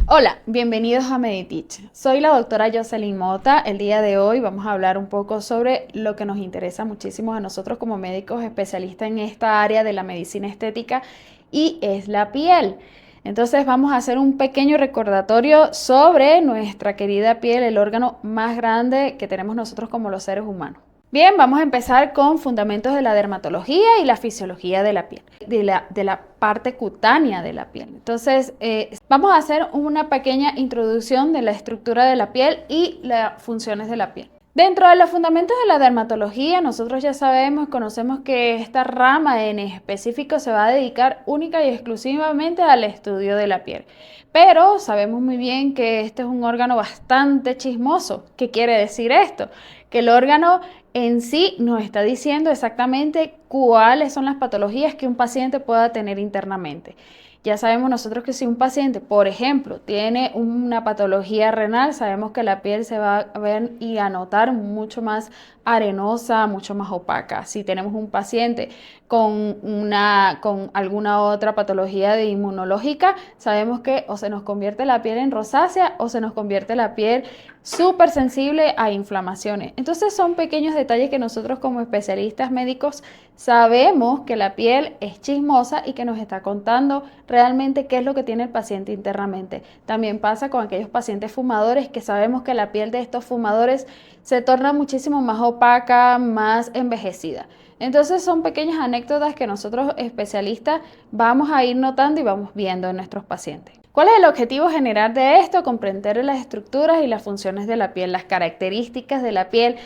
Hola, bienvenidos a Meditech. Soy la doctora Jocelyn Mota. El día de hoy vamos a hablar un poco sobre lo que nos interesa muchísimo a nosotros como médicos especialistas en esta área de la medicina estética y es la piel. Entonces vamos a hacer un pequeño recordatorio sobre nuestra querida piel, el órgano más grande que tenemos nosotros como los seres humanos. Bien, vamos a empezar con fundamentos de la dermatología y la fisiología de la piel, de la parte cutánea de la piel. Entonces, vamos a hacer una pequeña introducción de la estructura de la piel y las funciones de la piel. Dentro de los fundamentos de la dermatología, nosotros ya conocemos que esta rama en específico se va a dedicar única y exclusivamente al estudio de la piel. Pero sabemos muy bien que este es un órgano bastante chismoso. ¿Qué quiere decir esto? Que el órgano en sí nos está diciendo exactamente cuáles son las patologías que un paciente pueda tener internamente. Ya sabemos nosotros que si un paciente, por ejemplo, tiene una patología renal, sabemos que la piel se va a ver y a notar mucho más arenosa, mucho más opaca. Si tenemos un paciente con alguna otra patología inmunológica, sabemos que o se nos convierte la piel en rosácea o se nos convierte la piel súper sensible a inflamaciones. Entonces son pequeños detalles que nosotros como especialistas médicos sabemos que la piel es chismosa y que nos está contando realmente qué es lo que tiene el paciente internamente. También pasa con aquellos pacientes fumadores que sabemos que la piel de estos fumadores se torna muchísimo más opaca, más envejecida. Entonces son pequeñas anécdotas que nosotros especialistas vamos a ir notando y vamos viendo en nuestros pacientes. ¿Cuál es el objetivo general de esto? Comprender las estructuras y las funciones de la piel, las características de la piel,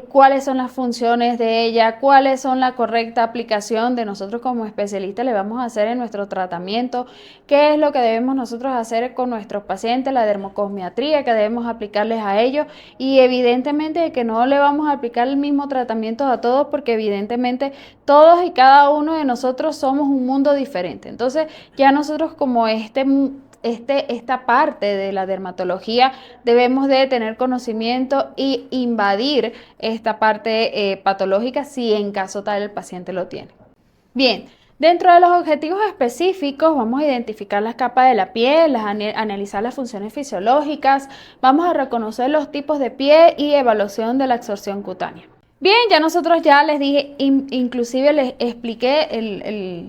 cuáles son las funciones de ella, cuáles son la correcta aplicación de nosotros como especialistas le vamos a hacer en nuestro tratamiento, qué es lo que debemos nosotros hacer con nuestros pacientes, la dermocosmiatría que debemos aplicarles a ellos y evidentemente que no le vamos a aplicar el mismo tratamiento a todos porque evidentemente todos y cada uno de nosotros somos un mundo diferente. Entonces ya nosotros como esta parte de la dermatología debemos de tener conocimiento y invadir esta parte patológica si en caso tal el paciente lo tiene. Bien, dentro de los objetivos específicos vamos a identificar las capas de la piel, analizar las funciones fisiológicas, vamos a reconocer los tipos de piel y evaluación de la absorción cutánea. Bien, ya nosotros ya les dije, inclusive les expliqué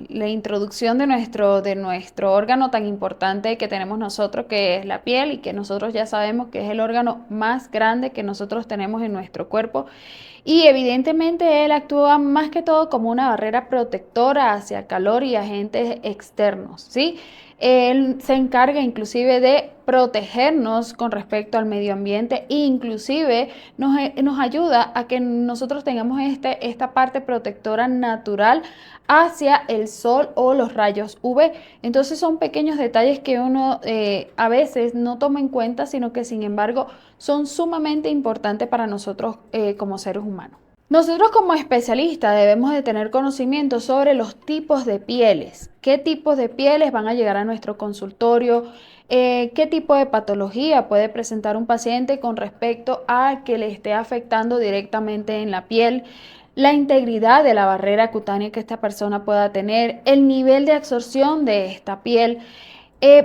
la introducción de nuestro órgano tan importante que tenemos nosotros, que es la piel, y que nosotros ya sabemos que es el órgano más grande que nosotros tenemos en nuestro cuerpo. Y evidentemente él actúa más que todo como una barrera protectora hacia calor y agentes externos, ¿sí? Él se encarga inclusive de protegernos con respecto al medio ambiente e inclusive nos ayuda a que nosotros tengamos esta parte protectora natural hacia el sol o los rayos UV. Entonces son pequeños detalles que uno a veces no toma en cuenta, sino que sin embargo son sumamente importantes para nosotros como seres humanos. Nosotros como especialistas debemos de tener conocimiento sobre los tipos de pieles, qué tipos de pieles van a llegar a nuestro consultorio, qué tipo de patología puede presentar un paciente con respecto a que le esté afectando directamente en la piel, la integridad de la barrera cutánea que esta persona pueda tener, el nivel de absorción de esta piel.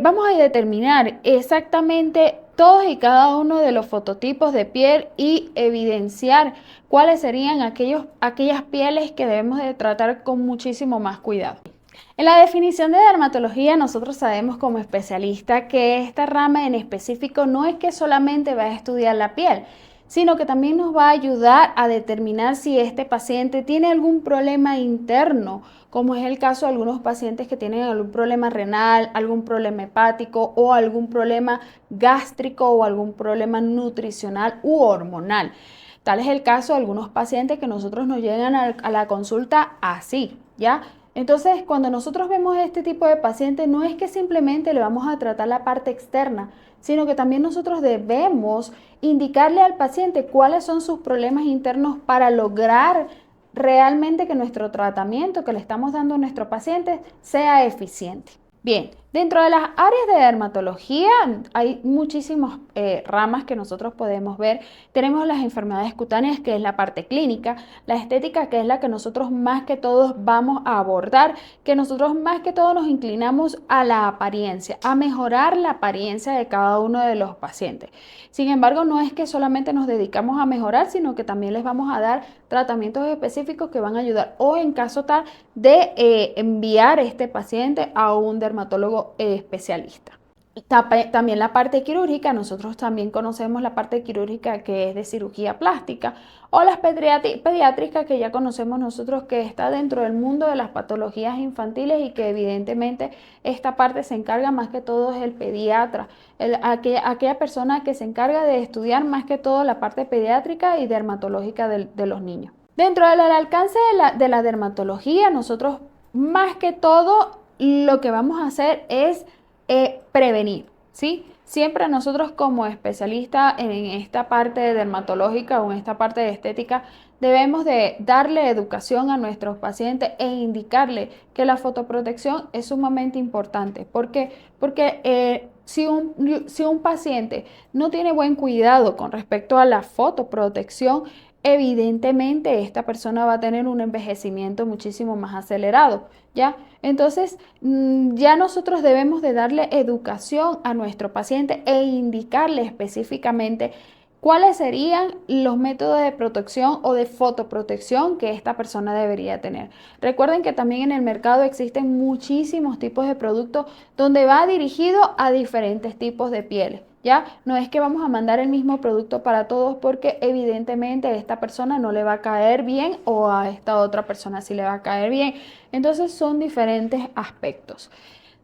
Vamos a determinar exactamente todos y cada uno de los fototipos de piel y evidenciar cuáles serían aquellas pieles que debemos de tratar con muchísimo más cuidado. En la definición de dermatología nosotros sabemos como especialista que esta rama en específico no es que solamente va a estudiar la piel, sino que también nos va a ayudar a determinar si este paciente tiene algún problema interno, como es el caso de algunos pacientes que tienen algún problema renal, algún problema hepático o algún problema gástrico o algún problema nutricional u hormonal. Tal es el caso de algunos pacientes que nosotros nos llegan a la consulta así, ¿ya? Entonces, cuando nosotros vemos este tipo de pacientes, no es que simplemente le vamos a tratar la parte externa, sino que también nosotros debemos indicarle al paciente cuáles son sus problemas internos para lograr realmente que nuestro tratamiento que le estamos dando a nuestro paciente sea eficiente. Bien, Dentro de las áreas de dermatología hay muchísimas ramas que nosotros podemos ver. Tenemos las enfermedades cutáneas, que es la parte clínica, la estética, que es la que nosotros más que todos vamos a abordar, que nosotros más que todo nos inclinamos a la apariencia, a mejorar la apariencia de cada uno de los pacientes. Sin embargo, no es que solamente nos dedicamos a mejorar, sino que también les vamos a dar tratamientos específicos que van a ayudar o en caso tal de enviar este paciente a un dermatólogo especialista. También la parte quirúrgica, nosotros también conocemos la parte quirúrgica que es de cirugía plástica o las pediátricas que ya conocemos nosotros que está dentro del mundo de las patologías infantiles y que evidentemente esta parte se encarga más que todo es el pediatra, aquella persona que se encarga de estudiar más que todo la parte pediátrica y dermatológica de los niños. Dentro del alcance de la dermatología, nosotros más que todo lo que vamos a hacer es prevenir, ¿sí? Siempre nosotros como especialistas en esta parte dermatológica o en esta parte de estética debemos de darle educación a nuestros pacientes e indicarle que la fotoprotección es sumamente importante. ¿Por qué? Porque si un paciente no tiene buen cuidado con respecto a la fotoprotección, evidentemente esta persona va a tener un envejecimiento muchísimo más acelerado, ¿ya? Entonces, ya nosotros debemos de darle educación a nuestro paciente e indicarle específicamente cuáles serían los métodos de protección o de fotoprotección que esta persona debería tener. Recuerden que también en el mercado existen muchísimos tipos de productos donde va dirigido a diferentes tipos de pieles. ¿Ya? No es que vamos a mandar el mismo producto para todos porque evidentemente a esta persona no le va a caer bien o a esta otra persona sí le va a caer bien. Entonces son diferentes aspectos.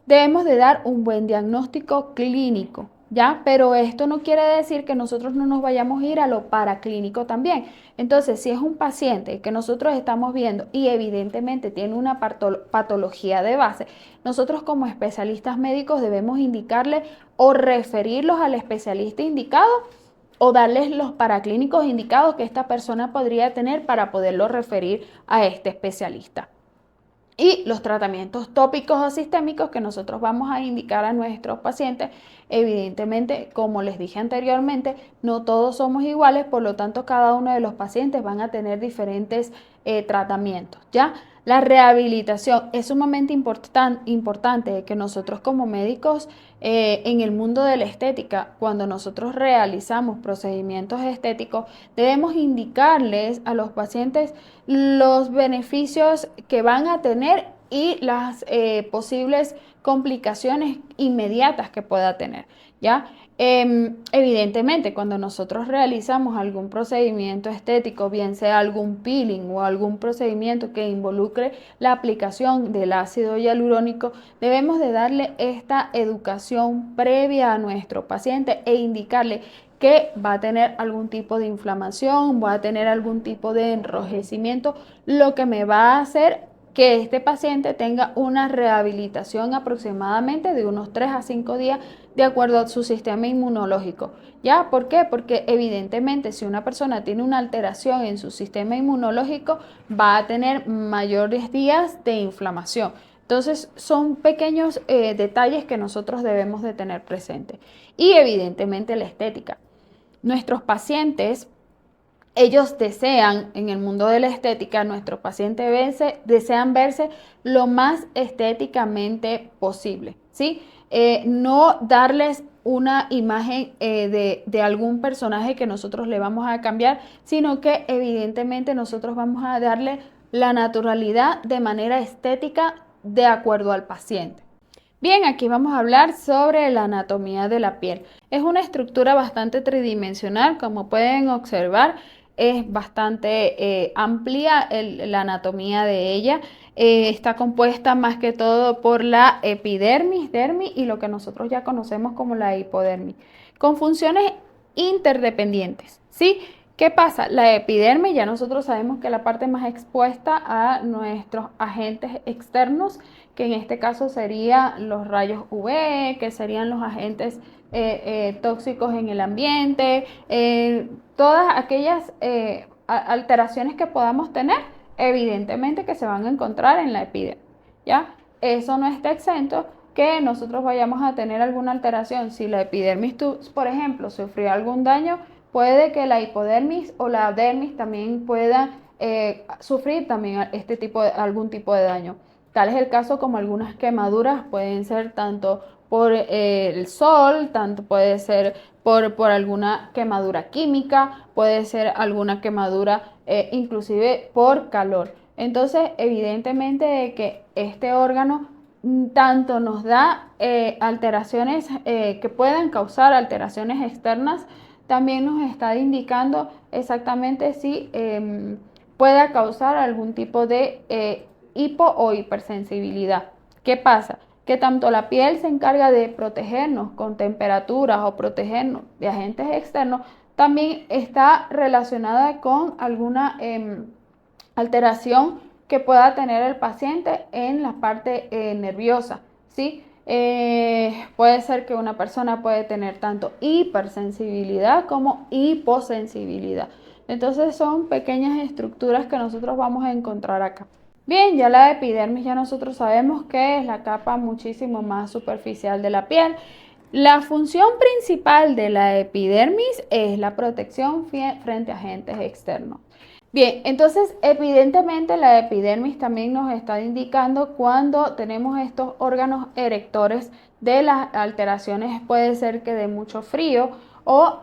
Debemos de dar un buen diagnóstico clínico, ¿ya? Pero esto no quiere decir que nosotros no nos vayamos a ir a lo paraclínico también. Entonces, si es un paciente que nosotros estamos viendo y evidentemente tiene una patología de base, nosotros como especialistas médicos debemos indicarle o referirlos al especialista indicado o darles los paraclínicos indicados que esta persona podría tener para poderlo referir a este especialista. Y los tratamientos tópicos o sistémicos que nosotros vamos a indicar a nuestros pacientes, evidentemente, como les dije anteriormente, no todos somos iguales, por lo tanto, cada uno de los pacientes van a tener diferentes tratamientos, ¿ya? La rehabilitación es sumamente importante que nosotros como médicos en el mundo de la estética, cuando nosotros realizamos procedimientos estéticos, debemos indicarles a los pacientes los beneficios que van a tener y las posibles complicaciones inmediatas que pueda tener, ¿ya? Evidentemente, cuando nosotros realizamos algún procedimiento estético, bien sea algún peeling o algún procedimiento que involucre la aplicación del ácido hialurónico, debemos de darle esta educación previa a nuestro paciente e indicarle que va a tener algún tipo de inflamación, va a tener algún tipo de enrojecimiento, lo que me va a hacer que este paciente tenga una rehabilitación aproximadamente de unos 3 a 5 días de acuerdo a su sistema inmunológico. ¿Ya? ¿Por qué? Porque evidentemente si una persona tiene una alteración en su sistema inmunológico, va a tener mayores días de inflamación. Entonces son pequeños detalles que nosotros debemos de tener presentes. Y evidentemente la estética. Nuestros pacientes, ellos desean, en el mundo de la estética, nuestros pacientes desean verse lo más estéticamente posible, ¿sí? No darles una imagen de algún personaje que nosotros le vamos a cambiar, sino que evidentemente nosotros vamos a darle la naturalidad de manera estética de acuerdo al paciente. Bien, aquí vamos a hablar sobre la anatomía de la piel. Es una estructura bastante tridimensional, como pueden observar, es bastante amplia la anatomía de ella. Está compuesta más que todo por la epidermis, dermis y lo que nosotros ya conocemos como la hipodermis, con funciones interdependientes, ¿sí? ¿Qué pasa? La epidermis, ya nosotros sabemos que es la parte más expuesta a nuestros agentes externos, que en este caso serían los rayos UV, que serían los agentes tóxicos en el ambiente, todas aquellas alteraciones que podamos tener, evidentemente que se van a encontrar en la epidermis, ¿ya? Eso no está exento que nosotros vayamos a tener alguna alteración. Si la epidermis, por ejemplo, sufrió algún daño, puede que la hipodermis o la dermis también pueda sufrir también algún tipo de daño. Tal es el caso como algunas quemaduras pueden ser tanto por el sol, tanto puede ser por alguna quemadura química, puede ser alguna quemadura inclusive por calor. Entonces, evidentemente que este órgano tanto nos da alteraciones que puedan causar alteraciones externas, también nos está indicando exactamente si pueda causar algún tipo de hipo o hipersensibilidad. ¿Qué pasa? Que tanto la piel se encarga de protegernos con temperaturas o protegernos de agentes externos, también está relacionada con alguna alteración que pueda tener el paciente en la parte nerviosa, ¿sí? Puede ser que una persona puede tener tanto hipersensibilidad como hiposensibilidad. Entonces son pequeñas estructuras que nosotros vamos a encontrar acá. Bien, ya la epidermis ya nosotros sabemos que es la capa muchísimo más superficial de la piel. La función principal de la epidermis es la protección frente a agentes externos. Bien, entonces evidentemente la epidermis también nos está indicando cuando tenemos estos órganos erectores de las alteraciones, puede ser que de mucho frío o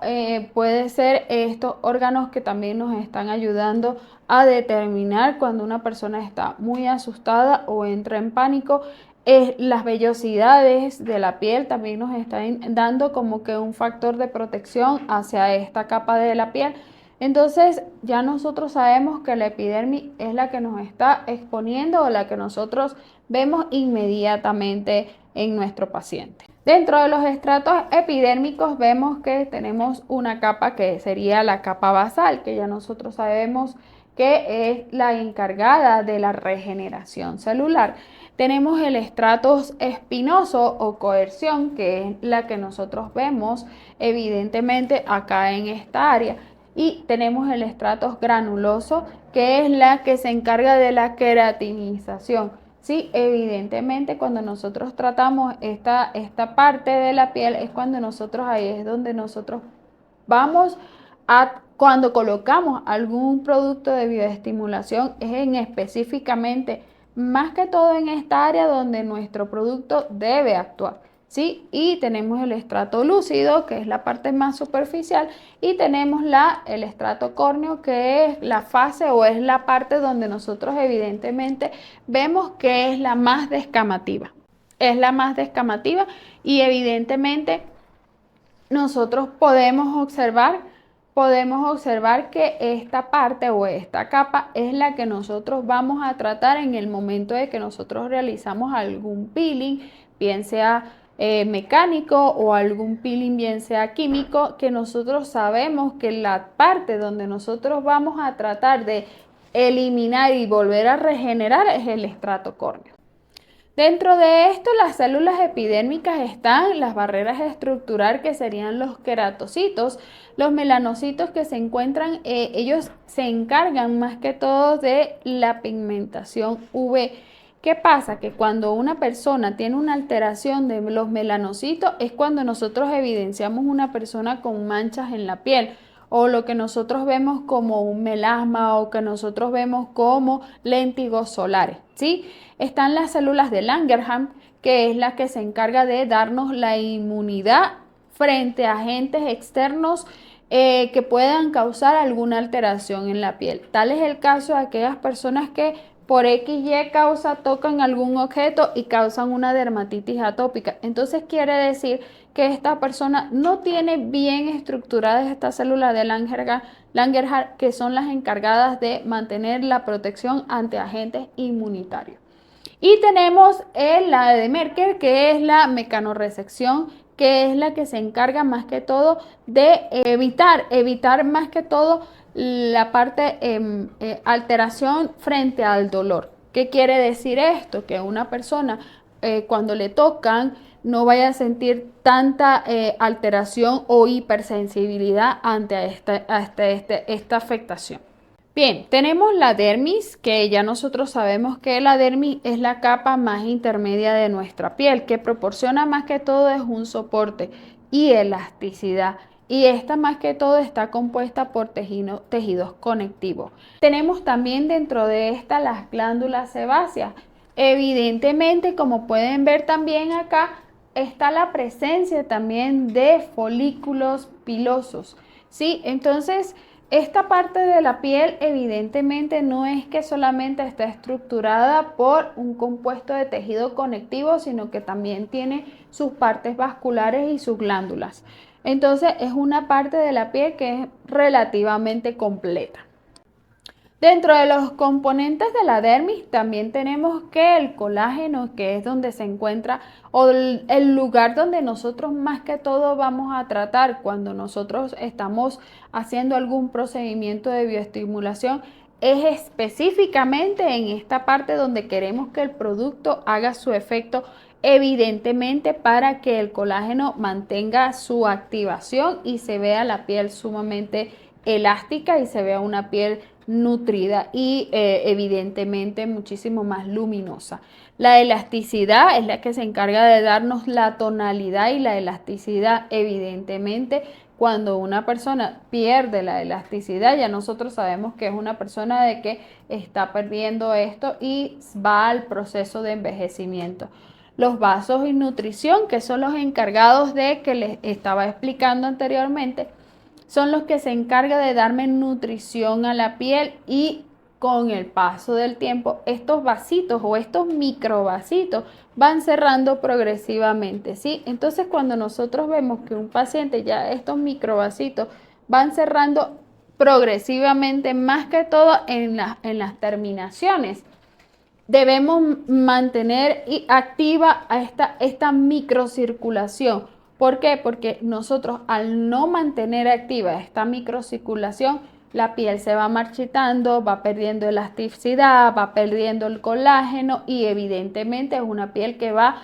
puede ser estos órganos que también nos están ayudando a determinar cuando una persona está muy asustada o entra en pánico. Las vellosidades de la piel también nos están dando como que un factor de protección hacia esta capa de la piel. Entonces ya nosotros sabemos que la epidermis es la que nos está exponiendo o la que nosotros vemos inmediatamente en nuestro paciente. Dentro de los estratos epidérmicos vemos que tenemos una capa que sería la capa basal, que ya nosotros sabemos que es la encargada de la regeneración celular. Tenemos el estrato espinoso o coerción, que es la que nosotros vemos evidentemente acá en esta área. Y tenemos el estrato granuloso, que es la que se encarga de la queratinización. Sí, evidentemente cuando nosotros tratamos esta parte de la piel es cuando nosotros, ahí es donde nosotros vamos a, cuando colocamos algún producto de bioestimulación, es en específicamente, más que todo en esta área donde nuestro producto debe actuar. ¿Sí? Y tenemos el estrato lúcido, que es la parte más superficial, y tenemos el estrato córneo, que es la fase o es la parte donde nosotros evidentemente vemos que es la más descamativa. Es la más descamativa y evidentemente nosotros podemos observar que esta parte o esta capa es la que nosotros vamos a tratar en el momento de que nosotros realizamos algún peeling, bien sea mecánico o algún peeling bien sea químico, que nosotros sabemos que la parte donde nosotros vamos a tratar de eliminar y volver a regenerar es el estrato córneo. Dentro de esto, las células epidérmicas están las barreras estructurales, que serían los queratocitos, los melanocitos que se encuentran, ellos se encargan más que todo de la pigmentación UV. ¿Qué pasa? Que cuando una persona tiene una alteración de los melanocitos es cuando nosotros evidenciamos una persona con manchas en la piel, o lo que nosotros vemos como un melasma o que nosotros vemos como léntigos solares, ¿sí? Están las células de Langerhans, que es la que se encarga de darnos la inmunidad frente a agentes externos que puedan causar alguna alteración en la piel. Tal es el caso de aquellas personas que por XY causa tocan algún objeto y causan una dermatitis atópica. Entonces quiere decir que esta persona no tiene bien estructuradas estas células de Langerhans, que son las encargadas de mantener la protección ante agentes inmunitarios. Y tenemos la de Merkel, que es la mecanorresección, que es la que se encarga más que todo de evitar más que todo la parte alteración frente al dolor. ¿Qué quiere decir esto? Que una persona cuando le tocan no vaya a sentir tanta alteración o hipersensibilidad ante esta afectación. Bien, tenemos la dermis, que ya nosotros sabemos que la dermis es la capa más intermedia de nuestra piel, que proporciona más que todo es un soporte y elasticidad. Y esta más que todo está compuesta por tejidos conectivos. Tenemos también dentro de esta las glándulas sebáceas. Evidentemente, como pueden ver también acá, está la presencia también de folículos pilosos. ¿Sí? Entonces, esta parte de la piel evidentemente no es que solamente está estructurada por un compuesto de tejido conectivo, sino que también tiene sus partes vasculares y sus glándulas. Entonces es una parte de la piel que es relativamente completa. Dentro de los componentes de la dermis también tenemos que el colágeno, que es donde se encuentra o el lugar donde nosotros más que todo vamos a tratar cuando nosotros estamos haciendo algún procedimiento de bioestimulación, es específicamente en esta parte donde queremos que el producto haga su efecto, evidentemente para que el colágeno mantenga su activación y se vea la piel sumamente elástica y se vea una piel nutrida y evidentemente muchísimo más luminosa. La elasticidad es la que se encarga de darnos la tonalidad y la elasticidad. Evidentemente, cuando una persona pierde la elasticidad, ya nosotros sabemos que es una persona de que está perdiendo esto y va al proceso de envejecimiento. Los vasos y nutrición, que son los encargados de que les estaba explicando anteriormente, son los que se encargan de darme nutrición a la piel y con el paso del tiempo estos vasitos o estos microvasitos van cerrando progresivamente, ¿sí? Entonces cuando nosotros vemos que un paciente ya estos microvasitos van cerrando progresivamente, más que todo en las terminaciones, debemos mantener activa a esta microcirculación. ¿Por qué? Porque nosotros al no mantener activa esta microcirculación, la piel se va marchitando, va perdiendo elasticidad, va perdiendo el colágeno y evidentemente es una piel que va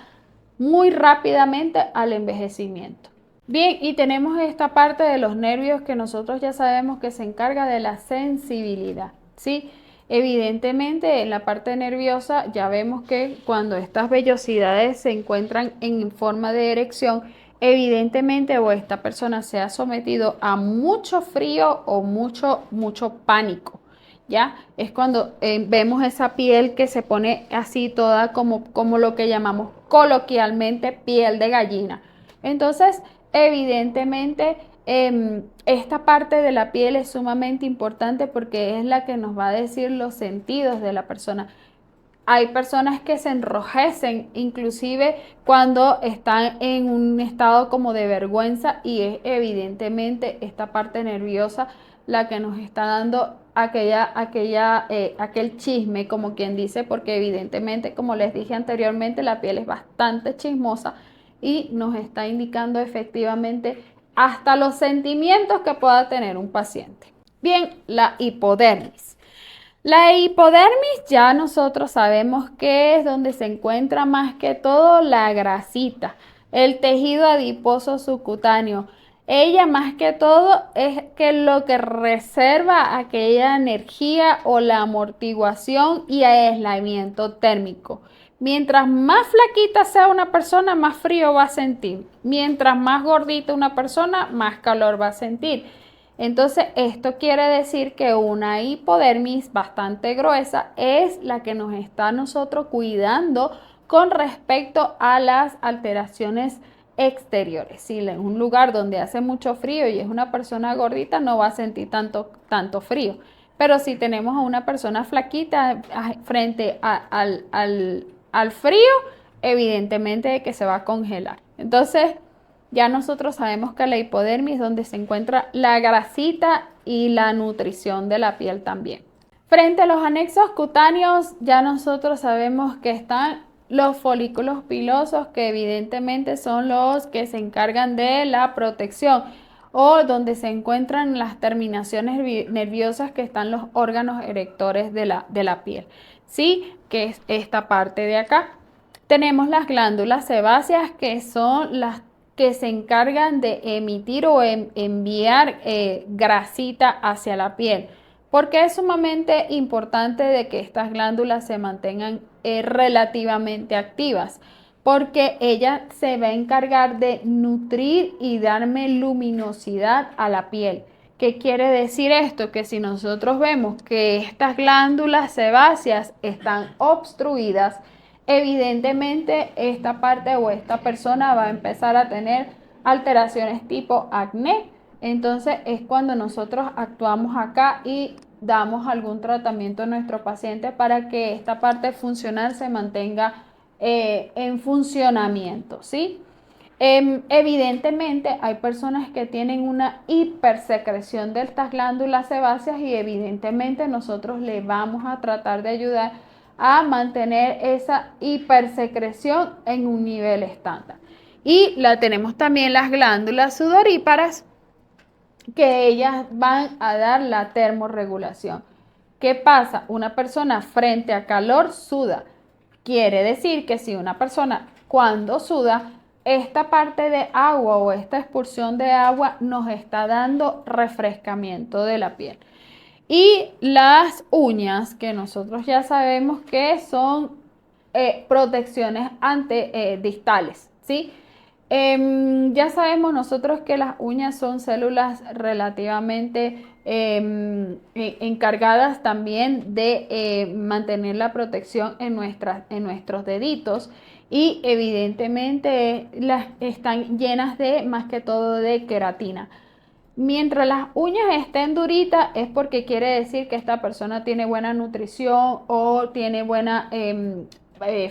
muy rápidamente al envejecimiento. Bien, y tenemos esta parte de los nervios que nosotros ya sabemos que se encarga de la sensibilidad, ¿sí? Evidentemente en la parte nerviosa ya vemos que cuando estas vellosidades se encuentran en forma de erección, evidentemente o esta persona se ha sometido a mucho frío o mucho pánico. ¿Ya? Es cuando vemos esa piel que se pone así toda como lo que llamamos coloquialmente piel de gallina. Entonces, evidentemente, esta parte de la piel es sumamente importante porque es la que nos va a decir los sentidos de la persona. Hay personas que se enrojecen inclusive cuando están en un estado como de vergüenza y es evidentemente esta parte nerviosa la que nos está dando aquel chisme, como quien dice, porque evidentemente, como les dije anteriormente, la piel es bastante chismosa y nos está indicando efectivamente hasta los sentimientos que pueda tener un paciente. Bien, la hipodermis. La hipodermis ya nosotros sabemos que es donde se encuentra más que todo la grasita, el tejido adiposo subcutáneo. Ella más que todo es que lo que reserva aquella energía o la amortiguación y aislamiento térmico. Mientras más flaquita sea una persona, más frío va a sentir. Mientras más gordita una persona, más calor va a sentir. Entonces, esto quiere decir que una hipodermis bastante gruesa es la que nos está a nosotros cuidando con respecto a las alteraciones exteriores. Si en un lugar donde hace mucho frío y es una persona gordita, no va a sentir tanto frío. Pero si tenemos a una persona flaquita frente al frío, evidentemente que se va a congelar. Entonces, ya nosotros sabemos que la hipodermis es donde se encuentra la grasita y la nutrición de la piel también. Frente a los anexos cutáneos, ya nosotros sabemos que están los folículos pilosos, que evidentemente son los que se encargan de la protección o donde se encuentran las terminaciones nerviosas que están los órganos erectores de la piel. Sí, que es esta parte de acá. Tenemos las glándulas sebáceas, que son las que se encargan de emitir o enviar grasita hacia la piel. Porque es sumamente importante de que estas glándulas se mantengan relativamente activas, porque ella se va a encargar de nutrir y darme luminosidad a la piel. ¿Qué quiere decir esto? Que si nosotros vemos que estas glándulas sebáceas están obstruidas, evidentemente esta parte o esta persona va a empezar a tener alteraciones tipo acné. Entonces es cuando nosotros actuamos acá y damos algún tratamiento a nuestro paciente para que esta parte funcional se mantenga en funcionamiento, ¿sí? Evidentemente hay personas que tienen una hipersecreción de estas glándulas sebáceas y evidentemente nosotros le vamos a tratar de ayudar a mantener esa hipersecreción en un nivel estándar. Y la tenemos también las glándulas sudoríparas, que ellas van a dar la termorregulación. ¿Qué pasa? Una persona frente a calor suda. Quiere decir que si una persona cuando suda, esta parte de agua o esta expulsión de agua nos está dando refrescamiento de la piel. Y las uñas, que nosotros ya sabemos que son protecciones distales, ¿sí? Ya sabemos nosotros que las uñas son células relativamente encargadas también de mantener la protección en nuestros deditos y evidentemente están llenas de más que todo de queratina. Mientras las uñas estén duritas es porque quiere decir que esta persona tiene buena nutrición o tiene buena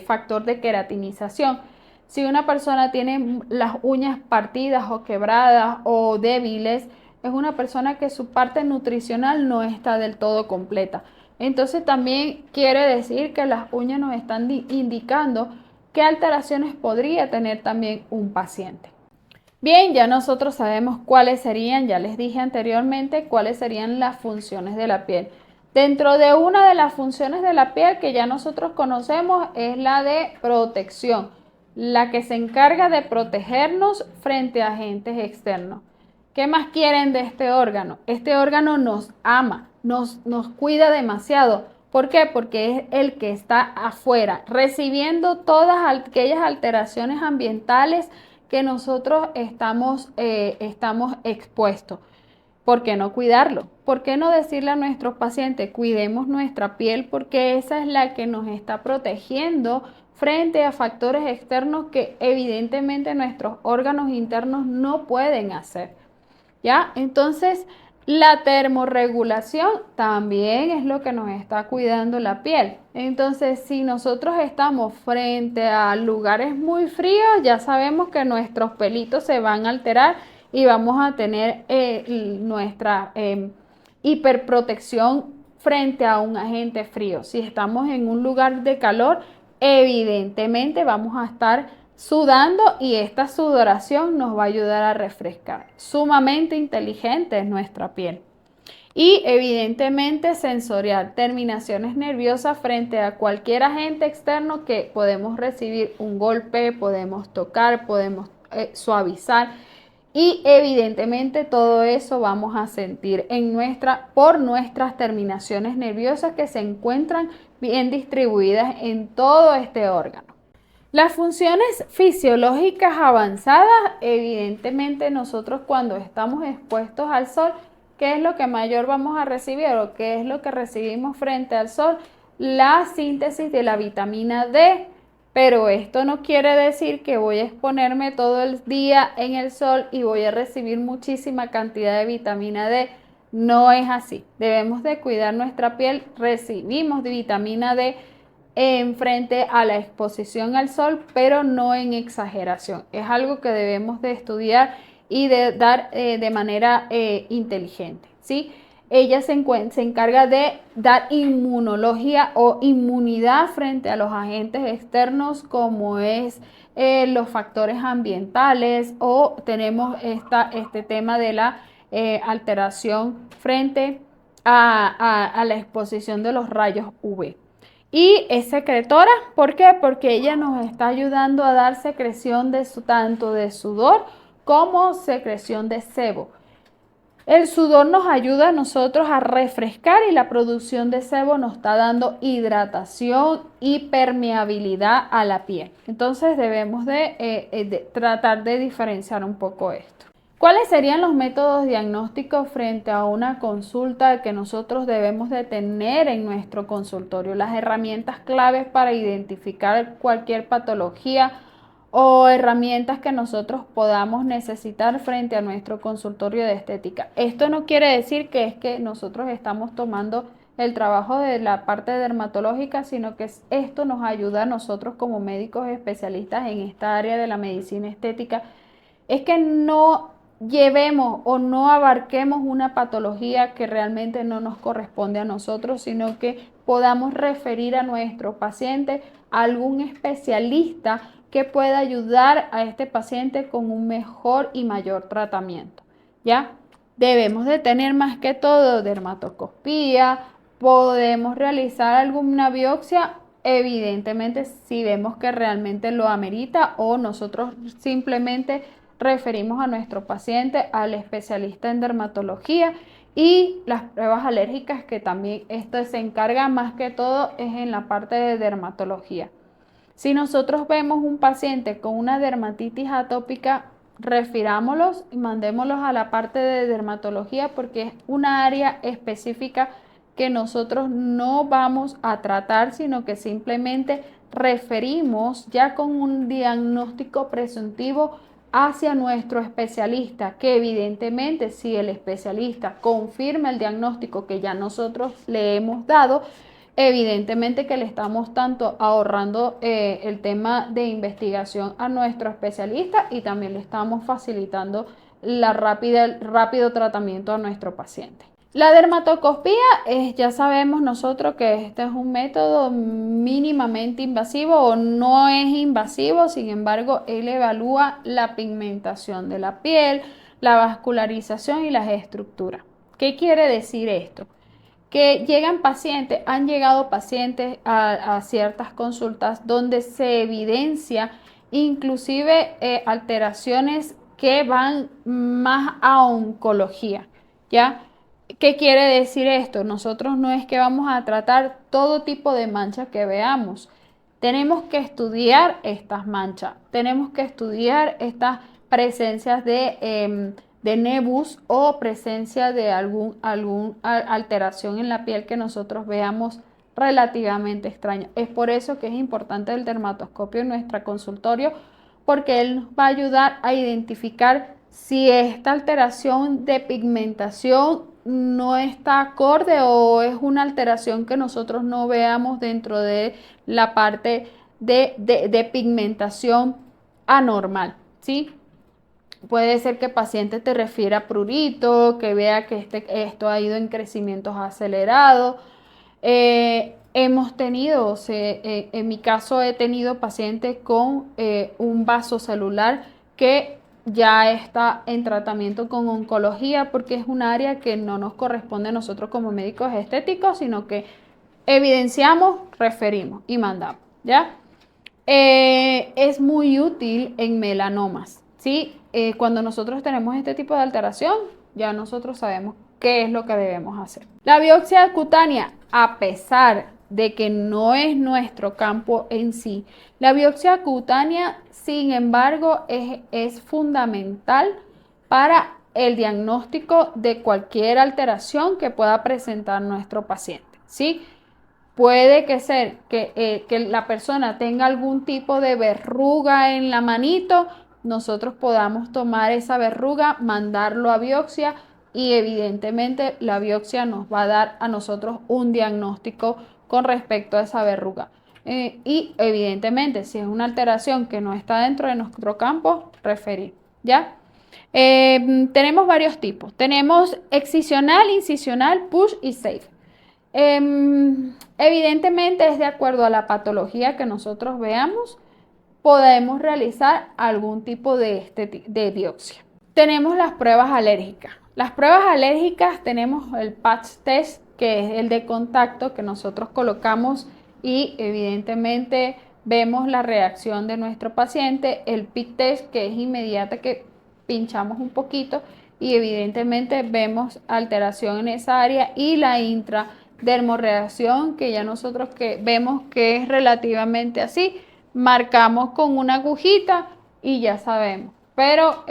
factor de queratinización. Si una persona tiene las uñas partidas o quebradas o débiles, es una persona que su parte nutricional no está del todo completa. Entonces también quiere decir que las uñas nos están indicando qué alteraciones podría tener también un paciente. Bien, ya nosotros sabemos cuáles serían, ya les dije anteriormente, cuáles serían las funciones de la piel. Dentro de una de las funciones de la piel que ya nosotros conocemos es la de protección, la que se encarga de protegernos frente a agentes externos. ¿Qué más quieren de este órgano? Este órgano nos ama, nos cuida demasiado. ¿Por qué? Porque es el que está afuera, recibiendo todas aquellas alteraciones ambientales que nosotros estamos expuestos. ¿Por qué no cuidarlo? ¿Por qué no decirle a nuestros pacientes, cuidemos nuestra piel porque esa es la que nos está protegiendo frente a factores externos que evidentemente nuestros órganos internos no pueden hacer? ¿Ya? Entonces, la termorregulación también es lo que nos está cuidando la piel. Entonces, si nosotros estamos frente a lugares muy fríos, ya sabemos que nuestros pelitos se van a alterar y vamos a tener nuestra hiperprotección frente a un agente frío. Si estamos en un lugar de calor, evidentemente vamos a estar sudando y esta sudoración nos va a ayudar a refrescar. Sumamente inteligente es nuestra piel. Y evidentemente sensorial, terminaciones nerviosas frente a cualquier agente externo que podemos recibir un golpe, podemos tocar, podemos suavizar. Y evidentemente todo eso vamos a sentir por nuestras terminaciones nerviosas que se encuentran bien distribuidas en todo este órgano. Las funciones fisiológicas avanzadas, evidentemente nosotros cuando estamos expuestos al sol, ¿qué es lo que mayor vamos a recibir o qué es lo que recibimos frente al sol? La síntesis de la vitamina D. Pero esto no quiere decir que voy a exponerme todo el día en el sol y voy a recibir muchísima cantidad de vitamina D. No es así. Debemos de cuidar nuestra piel. Recibimos de vitamina D en frente a la exposición al sol, pero no en exageración. Es algo que debemos de estudiar y de dar de manera inteligente, ¿sí? Ella se encarga de dar inmunología o inmunidad frente a los agentes externos como es los factores ambientales o tenemos este tema de la alteración frente a la exposición de los rayos UV. Y es secretora, ¿por qué? Porque ella nos está ayudando a dar secreción tanto de sudor como secreción de sebo. El sudor nos ayuda a nosotros a refrescar y la producción de sebo nos está dando hidratación y permeabilidad a la piel. Entonces debemos de tratar de diferenciar un poco esto. ¿Cuáles serían los métodos diagnósticos frente a una consulta que nosotros debemos de tener en nuestro consultorio? Las herramientas claves para identificar cualquier patología o herramientas que nosotros podamos necesitar frente a nuestro consultorio de estética. Esto no quiere decir que es que nosotros estamos tomando el trabajo de la parte dermatológica, sino que esto nos ayuda a nosotros como médicos especialistas en esta área de la medicina estética. Es que no llevemos o no abarquemos una patología que realmente no nos corresponde a nosotros, sino que podamos referir a nuestro paciente a algún especialista que pueda ayudar a este paciente con un mejor y mayor tratamiento, ¿ya? Debemos de tener más que todo dermatoscopía, podemos realizar alguna biopsia, evidentemente si vemos que realmente lo amerita o nosotros simplemente referimos a nuestro paciente al especialista en dermatología y las pruebas alérgicas que también esto se encarga más que todo es en la parte de dermatología. Si nosotros vemos un paciente con una dermatitis atópica, refirámoslos y mandémoslos a la parte de dermatología porque es una área específica que nosotros no vamos a tratar, sino que simplemente referimos ya con un diagnóstico presuntivo hacia nuestro especialista, que evidentemente si el especialista confirma el diagnóstico que ya nosotros le hemos dado, evidentemente que le estamos tanto ahorrando el tema de investigación a nuestro especialista y también le estamos facilitando el rápido tratamiento a nuestro paciente. La dermatoscopía ya sabemos nosotros que este es un método mínimamente invasivo o no es invasivo, sin embargo, él evalúa la pigmentación de la piel, la vascularización y las estructuras. ¿Qué quiere decir esto? Que han llegado pacientes a ciertas consultas donde se evidencia inclusive alteraciones que van más a oncología, ¿ya? ¿Qué quiere decir esto? Nosotros no es que vamos a tratar todo tipo de manchas que veamos. Tenemos que estudiar estas manchas, tenemos que estudiar estas presencias de nebus o presencia de alguna alteración en la piel que nosotros veamos relativamente extraña. Es por eso que es importante el dermatoscopio en nuestro consultorio, porque él nos va a ayudar a identificar si esta alteración de pigmentación no está acorde o es una alteración que nosotros no veamos dentro de la parte de pigmentación anormal, ¿sí? Puede ser que el paciente te refiera a prurito, que vea que esto ha ido en crecimientos acelerados. Hemos tenido, en mi caso he tenido pacientes con un vaso celular que ya está en tratamiento con oncología porque es un área que no nos corresponde a nosotros como médicos estéticos, sino que evidenciamos, referimos y mandamos, ¿ya? Es muy útil en melanomas, ¿sí? Cuando nosotros tenemos este tipo de alteración, ya nosotros sabemos qué es lo que debemos hacer. La biopsia cutánea, a pesar de que no es nuestro campo en sí, la biopsia cutánea, sin embargo, es fundamental para el diagnóstico de cualquier alteración que pueda presentar nuestro paciente, ¿sí? Puede que la persona tenga algún tipo de verruga en la manito, nosotros podamos tomar esa verruga, mandarlo a biopsia y evidentemente la biopsia nos va a dar a nosotros un diagnóstico con respecto a esa verruga. Y evidentemente si es una alteración que no está dentro de nuestro campo, referir, ¿ya? Tenemos varios tipos. Tenemos excisional, incisional, push y safe. Evidentemente es de acuerdo a la patología que nosotros veamos, podemos realizar algún tipo de biopsia. Tenemos las pruebas alérgicas. Las pruebas alérgicas tenemos el patch test, que es el de contacto que nosotros colocamos y evidentemente vemos la reacción de nuestro paciente. El PIC test, que es inmediata, que pinchamos un poquito y evidentemente vemos alteración en esa área, y la intradermoreacción, que ya nosotros que vemos que es relativamente así, marcamos con una agujita y ya sabemos. Pero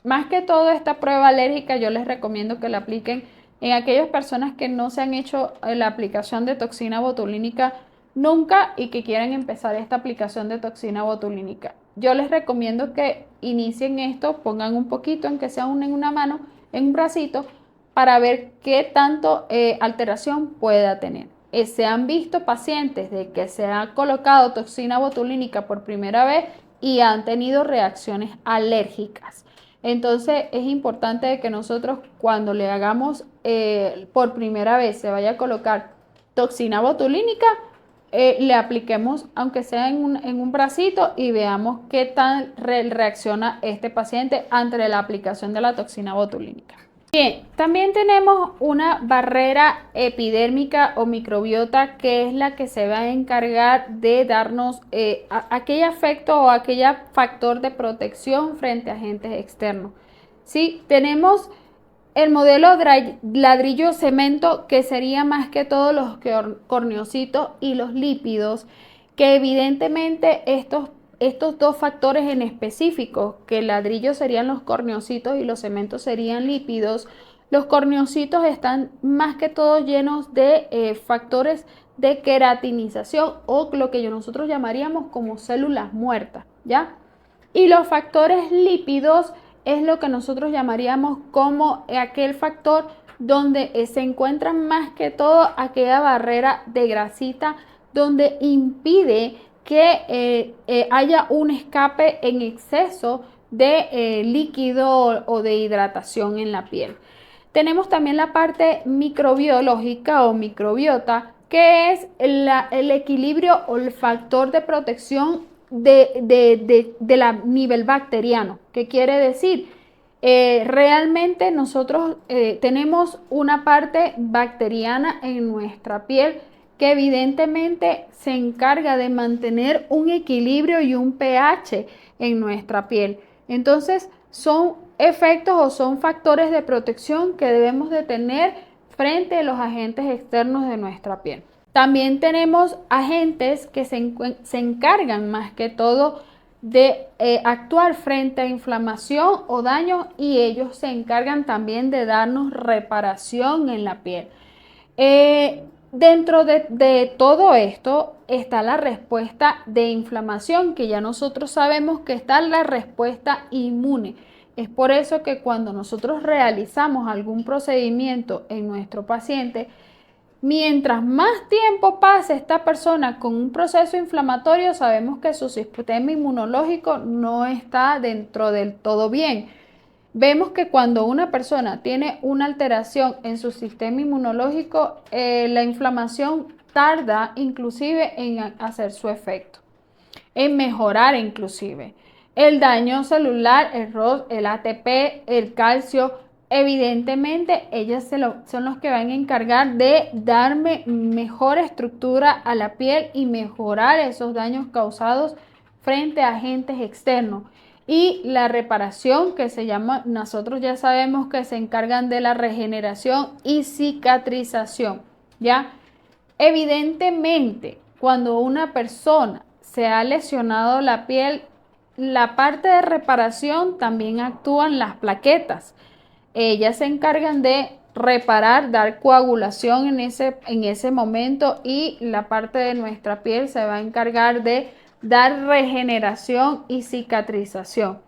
más que todo, esta prueba alérgica yo les recomiendo que la apliquen en aquellas personas que no se han hecho la aplicación de toxina botulínica nunca y que quieren empezar esta aplicación de toxina botulínica. Yo les recomiendo que inicien esto, pongan un poquito, aunque sea en una mano, en un bracito, para ver qué tanto alteración pueda tener. Se han visto pacientes de que se ha colocado toxina botulínica por primera vez y han tenido reacciones alérgicas. Entonces es importante que nosotros, cuando le hagamos por primera vez, se vaya a colocar toxina botulínica, le apliquemos, aunque sea en un bracito, y veamos qué tal reacciona este paciente ante la aplicación de la toxina botulínica. Bien, también tenemos una barrera epidérmica o microbiota, que es la que se va a encargar de darnos aquel efecto o aquel factor de protección frente a agentes externos. ¿Sí? Tenemos el modelo ladrillo cemento, que sería más que todo los corneocitos y los lípidos, que evidentemente estos dos factores en específico, que el ladrillo serían los corneocitos y los cementos serían lípidos. Los corneocitos están más que todo llenos de factores de queratinización, o lo que nosotros llamaríamos como células muertas, ¿ya? Y los factores lípidos es lo que nosotros llamaríamos como aquel factor donde se encuentra más que todo aquella barrera de grasita, donde impide que haya un escape en exceso de líquido o de hidratación en la piel. Tenemos también la parte microbiológica o microbiota, que es el equilibrio o el factor de protección de la nivel bacteriano. ¿Qué quiere decir? Realmente nosotros tenemos una parte bacteriana en nuestra piel que evidentemente se encarga de mantener un equilibrio y un pH en nuestra piel. Entonces son efectos o son factores de protección que debemos de tener frente a los agentes externos de nuestra piel. También tenemos agentes que se encargan más que todo de actuar frente a inflamación o daño, y ellos se encargan también de darnos reparación en la piel. Dentro de todo esto está la respuesta de inflamación, que ya nosotros sabemos que está la respuesta inmune. Es por eso que cuando nosotros realizamos algún procedimiento en nuestro paciente, mientras más tiempo pase esta persona con un proceso inflamatorio, sabemos que su sistema inmunológico no está dentro del todo bien. Vemos que cuando una persona tiene una alteración en su sistema inmunológico, la inflamación tarda inclusive en hacer su efecto, en mejorar inclusive. El daño celular, el ATP, el calcio, evidentemente ellas son los que van a encargar de darme mejor estructura a la piel y mejorar esos daños causados frente a agentes externos. Y la reparación, que se llama, nosotros ya sabemos que se encargan de la regeneración y cicatrización, ¿ya? Evidentemente, cuando una persona se ha lesionado la piel, la parte de reparación también actúan las plaquetas. Ellas se encargan de reparar, dar coagulación en ese momento, y la parte de nuestra piel se va a encargar de dar regeneración y cicatrización.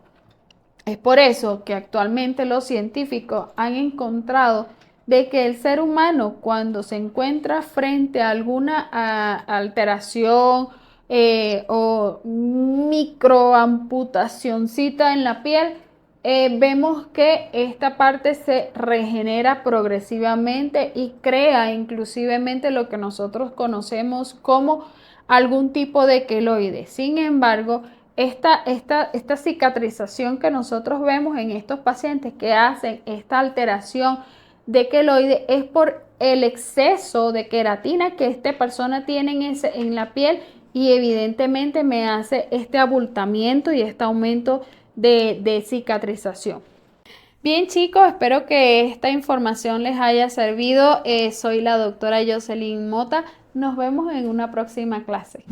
Es por eso que actualmente los científicos han encontrado de que el ser humano, cuando se encuentra frente a alguna alteración o microamputacioncita en la piel, vemos que esta parte se regenera progresivamente y crea inclusivemente lo que nosotros conocemos como algún tipo de queloide. Sin embargo, esta cicatrización que nosotros vemos en estos pacientes que hacen esta alteración de queloide es por el exceso de queratina que esta persona tiene en la piel, y evidentemente me hace este abultamiento y este aumento de cicatrización. Bien chicos, espero que esta información les haya servido. Soy la doctora Jocelyn Mota. Nos vemos en una próxima clase.